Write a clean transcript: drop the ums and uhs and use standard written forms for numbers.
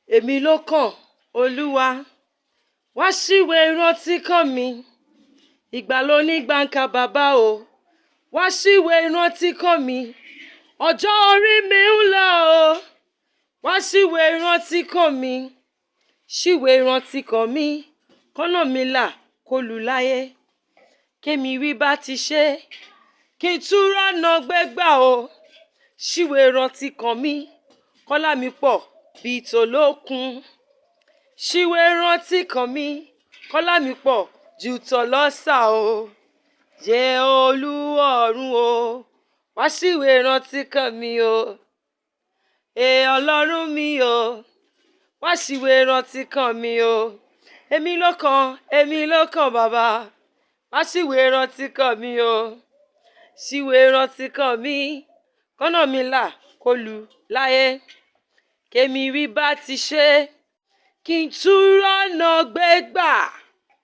èmi ló kàn Olúwa, wá ṣíwèé ìrántí kàn mí. Ìgbà ló ní gbàǹkà bàbá o, wá ṣíwèé ìrántí kàn mí. Ọjọ́ orí mi ń lọ o, wá ṣíwèé ìrántí kàn mí. Ṣíwèé ìrántí kàn mí, kọ́nà mi là kó lù láyé. Kémi rí bá ti ṣe, kí n tún rọ́nà gbégbà o. Ṣíwèé ìrántí kàn mí, kọ́lá mi pọ̀ bíi tòlókun. Ṣíwèé ìrántí kàn mí, kọ́lá mi pọ̀ jù tọ̀lọ́sà o. Jẹ́ Olúọ̀run o, wá ṣíwèé ìrántí kàn mí o. Ọlọ́run mi o, wá ṣíwèé ìrántí kàn mí o. Èmi ló kàn bàbá, wá ṣíwèé ìrántí kàn mí o. Ṣíwèé ìrántí kàn mí, kọ́nà mi là kó lù láyé. Kémi rí bá ti ṣe, kí n tún rọ́nà gbégbà.